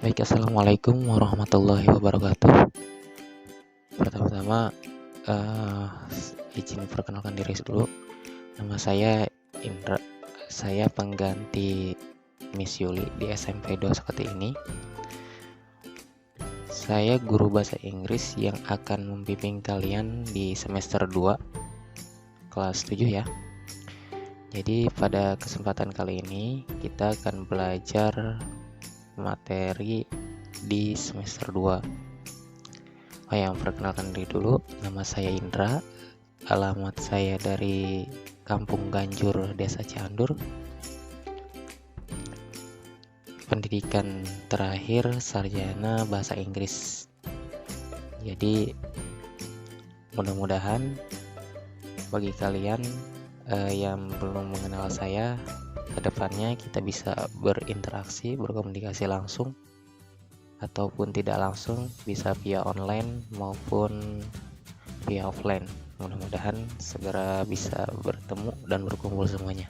Baik, assalamualaikum warahmatullahi wabarakatuh. Pertama-tama, izin perkenalkan diri dulu. Nama saya Indra. Saya pengganti Miss Yuli di SMP 2 seperti ini. Saya guru bahasa Inggris yang akan membimbing kalian di semester 2 kelas 7 ya. Jadi pada kesempatan kali ini kita akan belajar materi di semester 2. Perkenalkan diri dulu, nama saya Indra, alamat saya dari Kampung Ganjur, Desa Ciandur. Pendidikan terakhir sarjana bahasa Inggris. Jadi mudah-mudahan bagi kalian yang belum mengenal saya, kedepannya kita bisa berinteraksi, berkomunikasi langsung ataupun tidak langsung, bisa via online maupun via offline. Mudah-mudahan segera bisa bertemu dan berkumpul semuanya.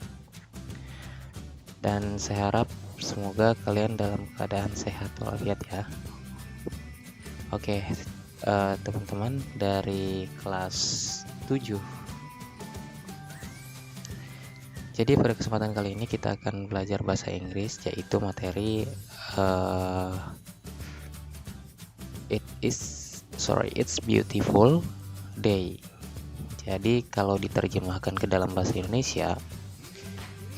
Dan saya harap semoga kalian dalam keadaan sehat walafiat ya. Oke, teman-teman dari kelas 7. Jadi pada kesempatan kali ini kita akan belajar bahasa Inggris, yaitu materi It's beautiful day. Jadi kalau diterjemahkan ke dalam bahasa Indonesia,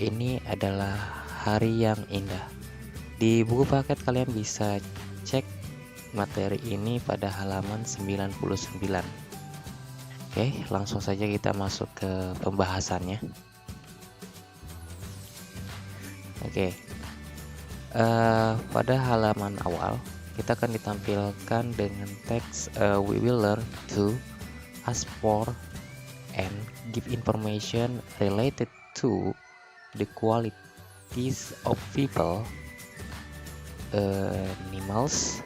ini adalah hari yang indah. Di buku paket kalian bisa cek materi ini pada halaman 99. Oke, langsung saja kita masuk ke pembahasannya. Oke, pada halaman awal kita akan ditampilkan dengan teks we will learn to ask for and give information related to the qualities of people, animals,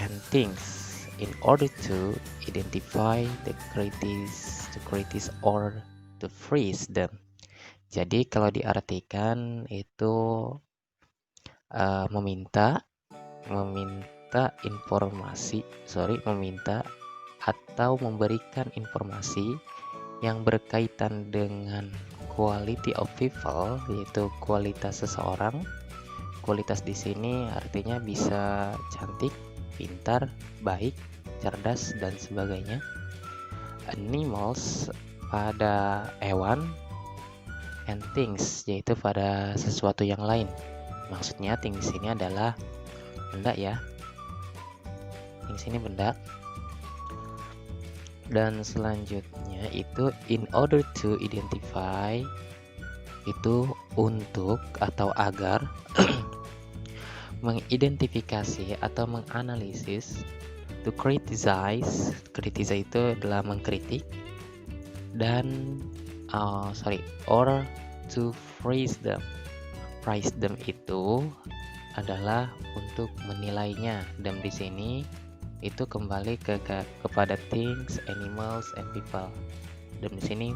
and things in order to identify the qualities or to phrase them. Jadi kalau diartikan itu meminta atau memberikan informasi yang berkaitan dengan quality of people, yaitu kualitas seseorang. Kualitas di sini artinya bisa cantik, pintar, baik, cerdas, dan sebagainya. Animals pada hewan, and things yaitu pada sesuatu yang lain. Maksudnya things ini adalah benda ya. Things ini benda. Dan selanjutnya itu in order to identify, itu untuk atau agar mengidentifikasi atau menganalisis, to criticize itu adalah mengkritik, dan or to praise them itu adalah untuk menilainya. Dan di sini itu kembali kepada things, animals, and people. Dan di sini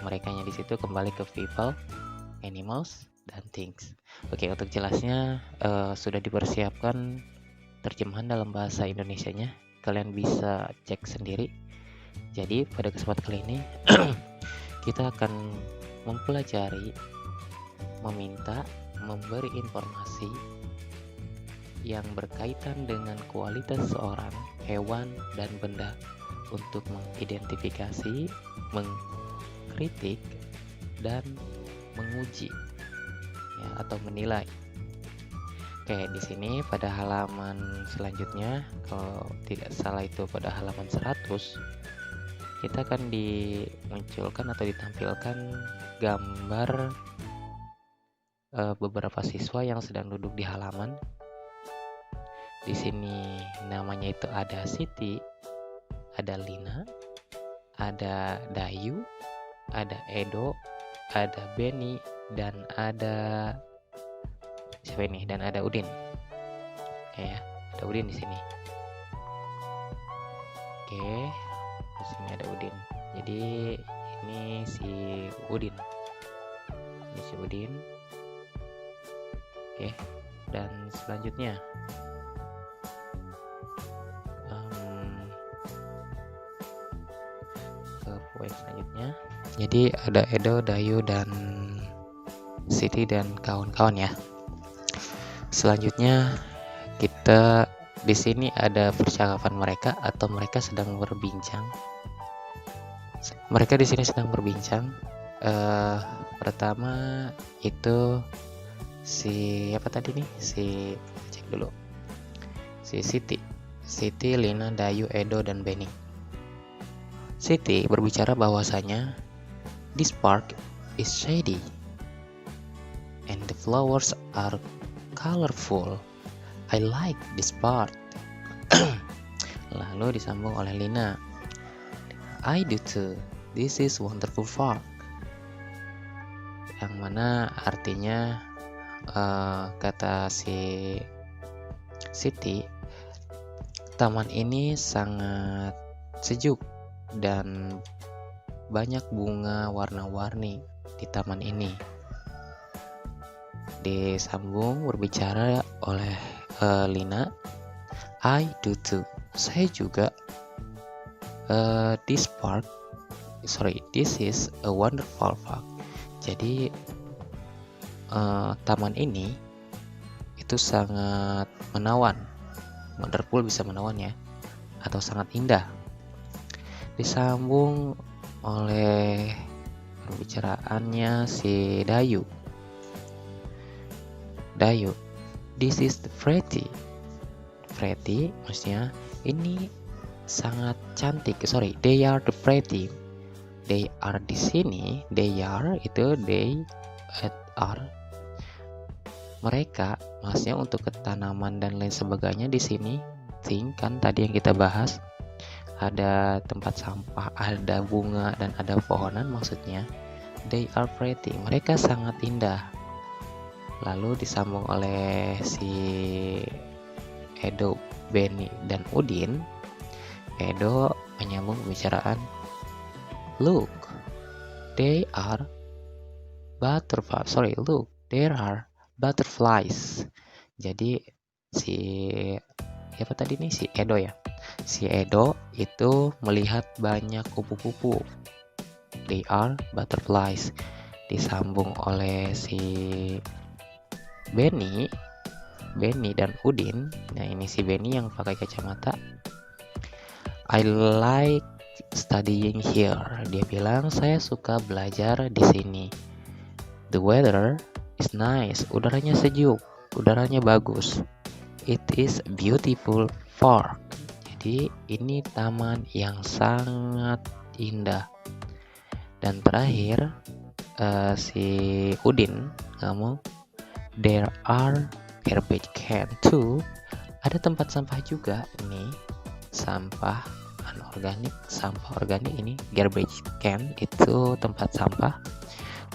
merekanya di situ kembali ke people, animals, dan things. Oke, untuk jelasnya sudah dipersiapkan terjemahan dalam bahasa Indonesianya. Kalian bisa cek sendiri. Jadi pada kesempatan kali ini kita akan mempelajari, meminta, memberi informasi yang berkaitan dengan kualitas seorang, hewan, dan benda untuk mengidentifikasi, mengkritik, dan menguji ya, atau menilai. Oke, di sini pada halaman selanjutnya, kalau tidak salah itu pada halaman 100, kita akan dimunculkan atau ditampilkan gambar beberapa siswa yang sedang duduk di halaman. Di sini namanya itu ada Siti, ada Lina, ada Dayu, ada Edo, ada Beni, dan ada siapa ini? Dan ada Udin. Ya, ada Udin di sini. Oke, di sini ada Udin. Jadi ini si Udin. Ini si Udin. Oke. Dan selanjutnya ke poin selanjutnya. Jadi ada Edo, Dayu, dan Siti dan kawan-kawan ya. Selanjutnya kita di sini ada percakapan mereka atau mereka sedang berbincang. Mereka di sini sedang berbincang. Pertama itu si apa tadi nih? Cek dulu. Si Siti, Lina, Dayu, Edo, dan Benny. Siti berbicara bahwasanya this park is shady and the flowers are colorful. I like this part. Lalu disambung oleh Lina. I do too. This is wonderful park. Yang mana artinya kata si Siti, taman ini sangat sejuk dan banyak bunga warna-warni di taman ini. Disambung berbicara oleh Lina. I do too. Saya juga. This is a wonderful park. Jadi taman ini itu sangat menawan. Wonderful bisa menawan ya, atau sangat indah. Disambung oleh perbicaraannya si Dayu. This is the pretty. Pretty maksudnya ini sangat cantik. They are the pretty. They are di sini. They are itu they are. Mereka maksudnya untuk tanaman dan lain sebagainya di sini. Kan tadi yang kita bahas ada tempat sampah, ada bunga dan ada pohonan maksudnya. They are pretty. Mereka sangat indah. Lalu disambung oleh si Edo, Benny, dan Udin. Edo menyambung pembicaraan. Look, there are butterflies. Jadi si apa tadi nih, si Edo ya. Si Edo itu melihat banyak kupu-kupu. They are butterflies. Disambung oleh si Benny dan Udin. Nah, ini si Benny yang pakai kacamata. I like studying here. Dia bilang saya suka belajar di sini. The weather is nice. Udaranya sejuk, udaranya bagus. It is beautiful park. Jadi ini taman yang sangat indah. Dan terakhir si Udin ngomong, there are garbage can too. Ada tempat sampah juga ini. Sampah organik ini garbage can itu tempat sampah.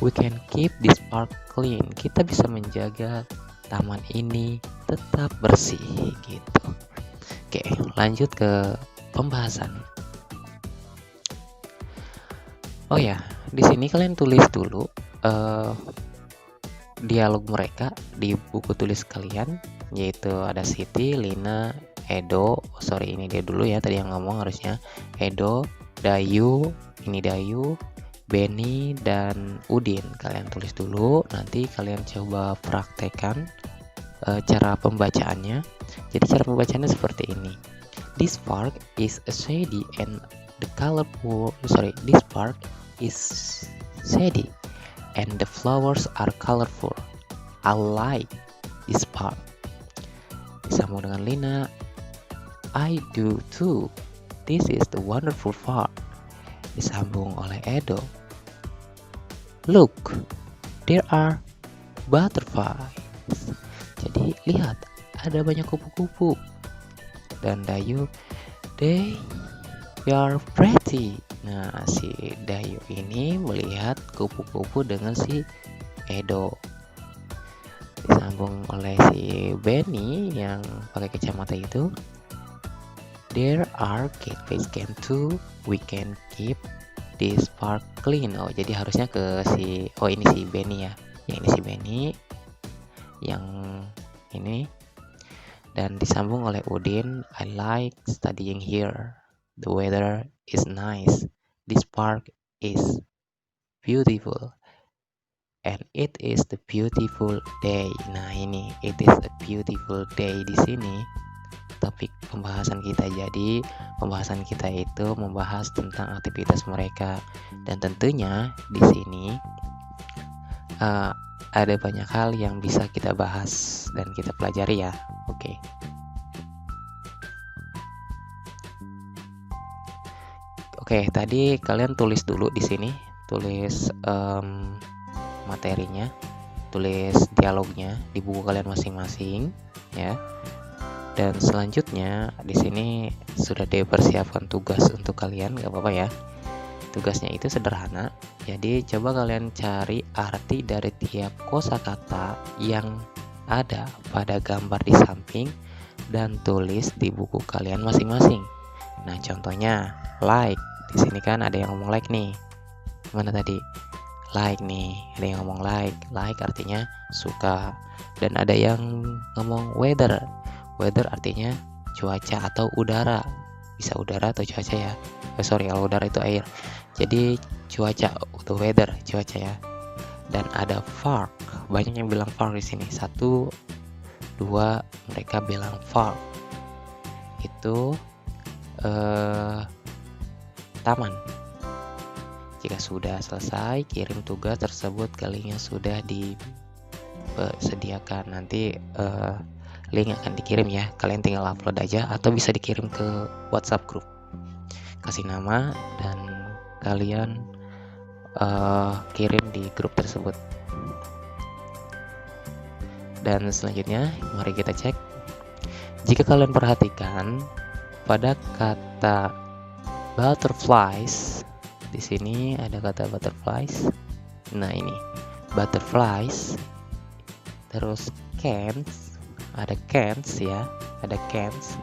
We can keep this park clean. Kita bisa menjaga taman ini tetap bersih gitu. Oke, lanjut ke pembahasan. Oh ya, di sini kalian tulis dulu dialog mereka di buku tulis kalian, yaitu ada Siti, Lina, Edo. Ini dia dulu ya, tadi yang ngomong harusnya Edo, Dayu, ini Dayu, Benny, dan Udin. Kalian tulis dulu, nanti kalian coba praktekkan cara pembacaannya. Jadi cara pembacaannya seperti ini. This park is shady and the colorful. This park is shady and the flowers are colorful. I like this park. Disambung dengan Lina. I do too. This is the wonderful park. Disambung oleh Edo. Look, there are butterflies. Jadi lihat, ada banyak kupu-kupu. Dan Dayu, they are pretty. Nah, si Dayu ini melihat kupu-kupu dengan si Edo. Disambung oleh si Benny yang pakai kacamata itu. There are garbage can too. We can keep this park clean. Oh, jadi harusnya ke si ini si Benny ya. Yang ini si Benny yang ini. Dan disambung oleh Udin, I like studying here. The weather is nice. This park is beautiful. And it is the beautiful day. Nah, ini it is a beautiful day di sini topik pembahasan kita. Jadi, pembahasan kita itu membahas tentang aktivitas mereka, dan tentunya di sini ada banyak hal yang bisa kita bahas dan kita pelajari ya. Oke. Oke, tadi kalian tulis dulu di sini, tulis materinya, tulis dialognya di buku kalian masing-masing ya. Dan selanjutnya di sini sudah dipersiapkan tugas untuk kalian, nggak apa-apa ya. Tugasnya itu sederhana. Jadi coba kalian cari arti dari tiap kosakata yang ada pada gambar di samping dan tulis di buku kalian masing-masing. Nah, contohnya like. Di sini kan ada yang ngomong like nih. Mana tadi? Like nih, ada yang ngomong like. Like artinya suka. Dan ada yang ngomong weather. Weather artinya cuaca atau udara. Bisa udara atau cuaca ya. Kalau udara itu air. Jadi cuaca atau weather, cuaca ya. Dan ada park. Banyak yang bilang park di sini. 1, 2 mereka bilang park. Itu taman. Jika sudah selesai, kirim tugas tersebut ke link yang sudah disediakan. Nanti link akan dikirim ya. Kalian tinggal upload aja atau bisa dikirim ke WhatsApp group. Kasih nama dan kalian kirim di grup tersebut. Dan selanjutnya, mari kita cek. Jika kalian perhatikan pada kata butterflies, di sini ada kata butterflies. Nah, ini butterflies. Terus cans, ada cans ya, ada cans.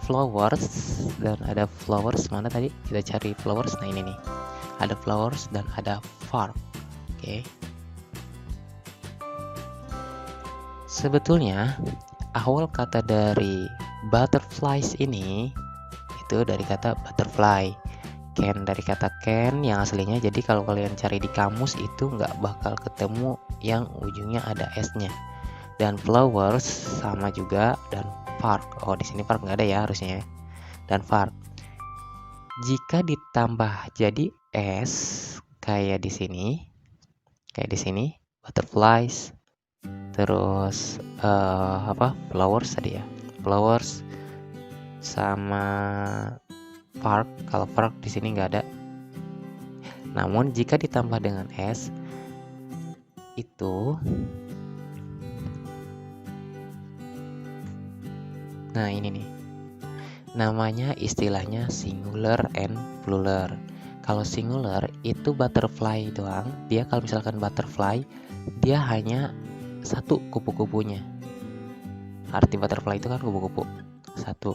Flowers, dan ada flowers. Mana tadi? Kita cari flowers. Nah, ini nih. Ada flowers dan ada park. Oke. Sebetulnya awal kata dari butterflies ini itu dari kata butterfly. Can dari kata can yang aslinya. Jadi kalau kalian cari di kamus itu nggak bakal ketemu yang ujungnya ada s-nya. Dan flowers sama juga, dan park. Oh, di sini park nggak ada ya harusnya. Dan park. Jika ditambah jadi s kayak di sini, butterflies. Terus flowers tadi ya. Flowers sama park. Kalau park di sini nggak ada. Namun jika ditambah dengan s itu, nah ini nih, namanya istilahnya singular and plural. Kalau singular itu butterfly doang. Dia kalau misalkan butterfly, dia hanya satu kupu-kupunya. Arti butterfly itu kan kupu-kupu satu.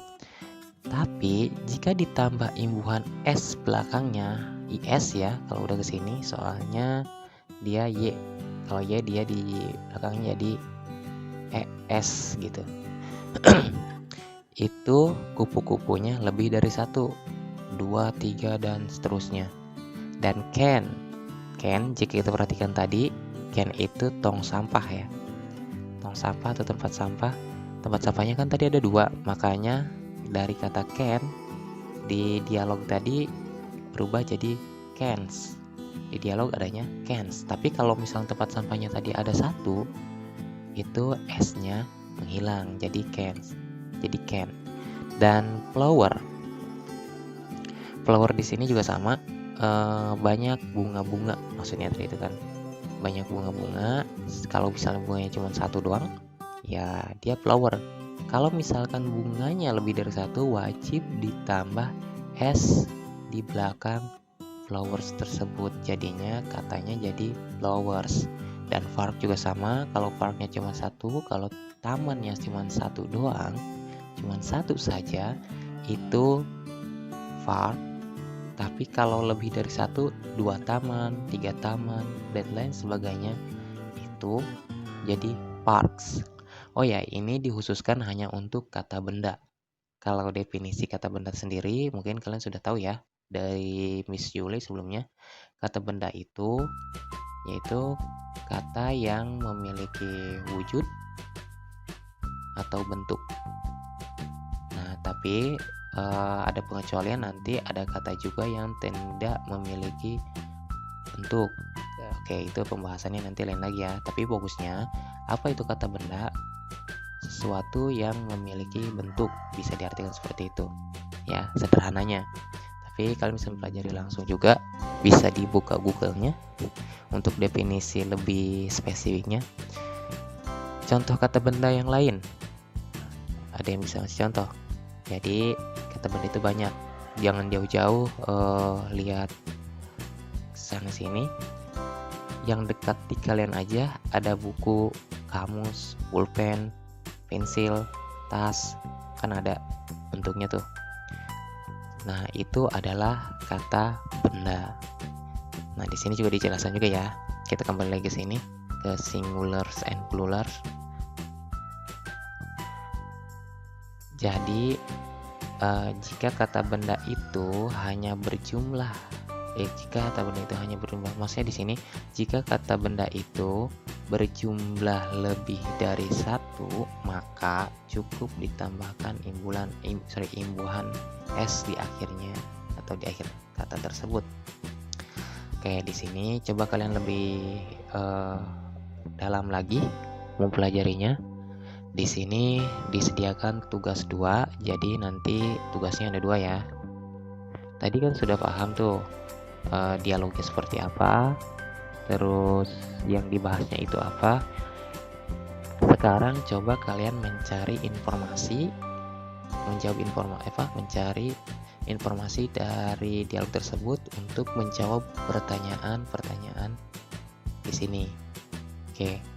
Tapi jika ditambah imbuhan s belakangnya, is ya, kalau udah kesini, soalnya dia y. Kalau y dia di belakangnya jadi es gitu. Itu kupu-kupunya lebih dari 1, 2, 3 dan seterusnya. Dan can jika kita perhatikan tadi, can itu tong sampah ya. Tong sampah atau tempat sampah. Tempat sampahnya kan tadi ada 2, makanya dari kata can di dialog tadi berubah jadi cans. Di dialog adanya cans. Tapi kalau misalnya tempat sampahnya tadi ada 1, itu s-nya menghilang jadi cans. Jadi can. Dan flower di sini juga sama, banyak bunga-bunga maksudnya tadi itu kan. Banyak bunga-bunga. Kalau misalnya bunganya cuma 1 doang, ya dia flower. Kalau misalkan bunganya lebih dari 1, wajib ditambah s di belakang flowers tersebut. Jadinya katanya jadi flowers. Dan park juga sama. Kalau parknya cuma 1, kalau tamannya cuma 1 doang, cuma 1 saja, itu park. Tapi kalau lebih dari 1, 2 taman, 3 taman, dan lain sebagainya, itu jadi parks. Oh ya, ini dikhususkan hanya untuk kata benda. Kalau definisi kata benda sendiri, mungkin kalian sudah tahu ya dari Miss Yuli sebelumnya. Kata benda itu yaitu kata yang memiliki wujud atau bentuk. Nah, tapi ada pengecualian, nanti ada kata juga yang tidak memiliki bentuk. Oke, itu pembahasannya nanti lain lagi ya. Tapi fokusnya, apa itu kata benda? Sesuatu yang memiliki bentuk, bisa diartikan seperti itu. Ya, sederhananya. Tapi kalian bisa mempelajari langsung juga, bisa dibuka Google-nya untuk definisi lebih spesifiknya. Contoh kata benda yang lain. Ada yang bisa ngasih contoh. Jadi kata benda itu banyak. Jangan jauh-jauh lihat sana sini. Yang dekat di kalian aja ada buku, kamus, pulpen, pensil, tas, kan ada bentuknya tuh. Nah, itu adalah kata benda. Nah, di sini juga dijelaskan juga ya. Kita kembali lagi ke sini ke singulars and plurals. Jadi jika kata benda itu hanya berjumlah, maksudnya di sini jika kata benda itu berjumlah lebih dari satu, maka cukup ditambahkan imbuhan s di akhirnya atau di akhir kata tersebut. Oke, di sini coba kalian lebih dalam lagi mempelajarinya. Di sini disediakan tugas 2, jadi nanti tugasnya ada 2 ya. Tadi kan sudah paham tuh dialognya seperti apa, terus yang dibahasnya itu apa. Sekarang coba kalian mencari informasi, mencari informasi dari dialog tersebut untuk menjawab pertanyaan-pertanyaan di sini. Oke.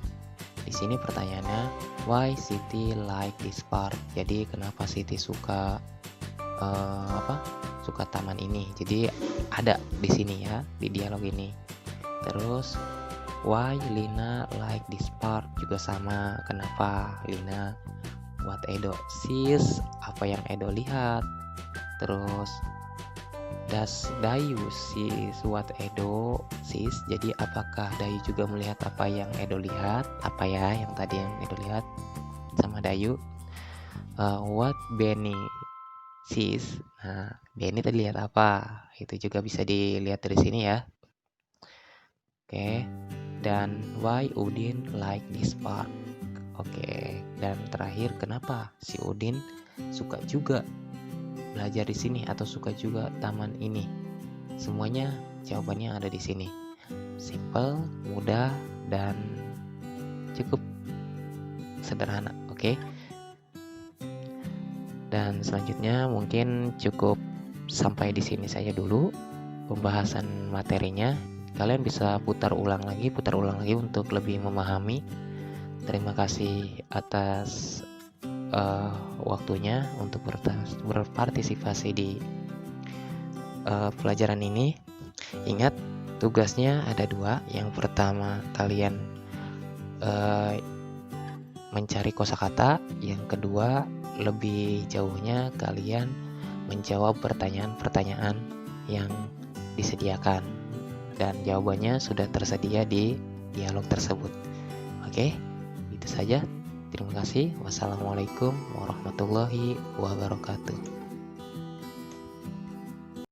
Di sini pertanyaannya, why Siti like this park? Jadi kenapa Siti suka suka taman ini? Jadi ada di sini ya, di dialog ini. Terus why Lina like this park? Juga sama, kenapa Lina? What Edo sees? Apa yang Edo lihat? Terus does Dayu sees what Edo sees? Jadi apakah Dayu juga melihat apa yang Edo lihat? Apa ya yang tadi yang Edo lihat sama Dayu? What Benny sees? Nah, Benny tadi lihat apa? Itu juga bisa dilihat dari sini ya. Oke. Dan why Udin like this park? Oke. Dan terakhir, kenapa si Udin suka juga belajar di sini atau suka juga taman ini? Semuanya jawabannya ada di sini. Simple, mudah, dan cukup sederhana. Oke. Dan selanjutnya mungkin cukup sampai di sini saja dulu pembahasan materinya. Kalian bisa putar ulang lagi untuk lebih memahami. Terima kasih atas waktunya untuk berpartisipasi di pelajaran ini. Ingat, tugasnya ada 2. Yang pertama, kalian mencari kosakata. Yang kedua, lebih jauhnya kalian menjawab pertanyaan-pertanyaan yang disediakan, dan jawabannya sudah tersedia di dialog tersebut. Oke, itu saja. Terima kasih. Wassalamualaikum warahmatullahi wabarakatuh.